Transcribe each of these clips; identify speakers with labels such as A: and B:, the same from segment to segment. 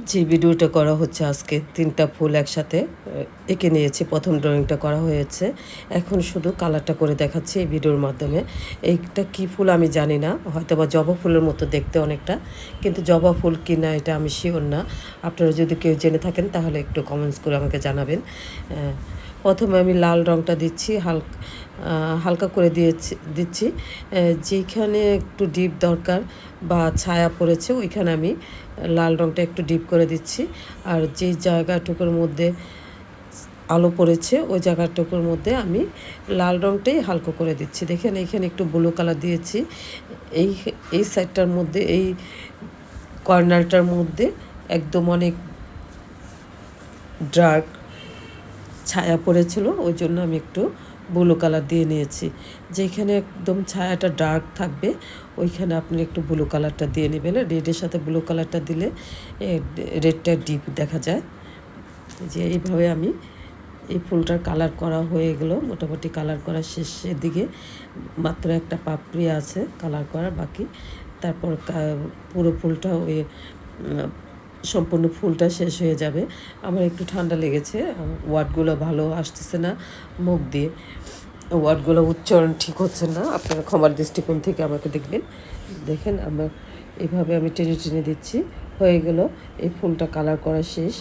A: যে ভিডিওটা করা হচ্ছে আজকে ৩টা ফুল একসাথে এঁকে নিয়েছি। প্রথম ড্রয়িংটা করা হয়েছে। এখন শুধু কালারটা করে দেখাচ্ছি এই ভিডিওর মাধ্যমে। এইটা কী ফুল আমি জানি না। হয়তোবা জবা ফুলের মতো দেখতে অনেকটা। কিন্তু জবা ফুল কি না এটা আমি শিওর না। আপনারা যদি কেউ জেনে থাকেন তাহলে একটু কমেন্টস করে আমাকে জানাবেন। প্রথমে আমি লাল রঙটা দিচ্ছি, হালকা করে দিচ্ছি। যেইখানে একটু ডিপ দরকার বা ছায়া পড়েছে ওইখানে আমি লাল রঙটা একটু ডিপ করে দিচ্ছি। আর যেই জায়গাটুকুর মধ্যে আলো পড়েছে ওই জায়গাটুকুর মধ্যে আমি লাল রঙটাই হালকা করে দিচ্ছি। দেখেন এইখানে একটু ব্লু কালার দিয়েছি। এই এই সাইডটার মধ্যে এই কর্নারটার মধ্যে একদম অনেক ডার্ক ছায়া পড়েছিল, ওই জন্য আমি একটু ব্লু কালার দিয়ে নিয়েছি। যেখানে একদম ছায়াটা ডার্ক থাকবে ওইখানে আপনি একটু ব্লু কালারটা দিয়ে নেবেন। রেডের সাথে ব্লু কালারটা দিলে রেডটা ডিপ দেখা যায়। যে এইভাবে আমি এই ফুলটার কালার করা হয়ে গেল। মোটামুটি কালার করা শেষের দিকে মাত্র একটা পাপড়ি আছে কালার করা বাকি। তারপর পুরো ফুলটা ওই সম্পূর্ণ ফুলটা শেষ হয়ে যাবে। আমার একটু ঠান্ডা লেগেছে, ওয়ার্ডগুলো ভালো আসতেছে না মুখ দিয়ে, ওয়ার্ডগুলো উচ্চারণ ঠিক হচ্ছে না। আপনারা ক্ষমার দৃষ্টিকোণ থেকে আমাকে দেখবেন। দেখেন আমার এইভাবে আমি টেনে টেনে দিচ্ছি, হয়ে গেল। এই ফুলটা কালার করা শেষ।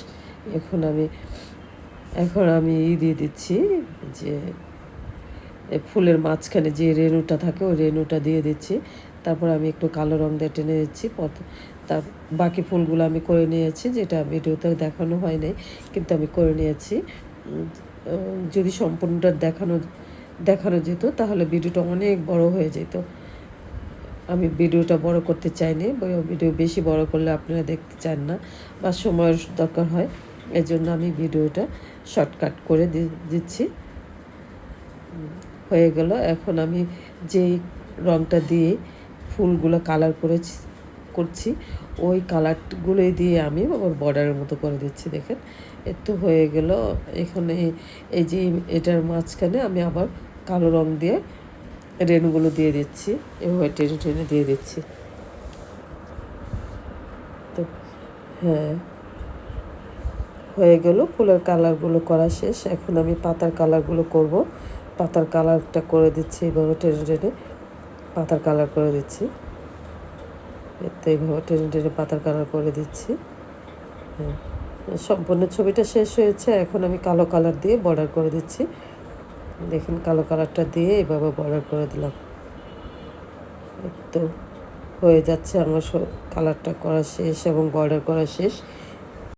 A: এখন আমি দিয়ে দিচ্ছি যে ফুলের মাঝখানে যে রেণুটা থাকে ওই রেণুটা দিয়ে দিচ্ছি। তারপর আমি একটু কালো রঙ দিয়ে টেনে দিচ্ছি। তার বাকি ফুলগুলো আমি করে নিয়েছি, যেটা ভিডিওতে দেখানো হয় নাই, কিন্তু আমি করে নিয়েছি। যদি সম্পূর্ণটা দেখানো যেত তাহলে ভিডিওটা অনেক বড় হয়ে যেত। আমি ভিডিওটা বড় করতে চাইনি। ভিডিও বেশি বড় করলে আপনারা দেখতে চান না বা সময়ের দরকার হয়, এজন্য আমি ভিডিওটা শর্টকাট করে দিচ্ছি। হয়ে গেল। এখন আমি যেই রঙটা দিয়ে ফুলগুলো কালার করছি ওই কালারগুলোই দিয়ে আমি আবার বর্ডারের মতো করে দিচ্ছি। দেখেন একটু হয়ে গেল। এখানে এই যে এটার মাঝখানে আমি আবার কালো রঙ দিয়ে রেণুগুলো দিয়ে দিচ্ছি, এভাবে টেনে টেনে দিয়ে দিচ্ছি। তো হ্যাঁ, হয়ে গেল। ফুলের কালারগুলো করা শেষ। এখন আমি পাতার কালারগুলো করব। পাতার কালারটা করে দিচ্ছি এইভাবে টেনে টেনে পাতার কালার করে দিচ্ছি। তো এইভাবে টেনে টেনে পাতার কালার করে দিচ্ছি। হ্যাঁ, সম্পূর্ণ ছবিটা শেষ হয়েছে। এখন আমি কালো কালার দিয়ে বর্ডার করে দিচ্ছি। দেখেন কালো কালারটা দিয়ে এইভাবে বর্ডার করে দিলাম। তো হয়ে যাচ্ছে আমার কালারটা করা শেষ এবং বর্ডার করা শেষ।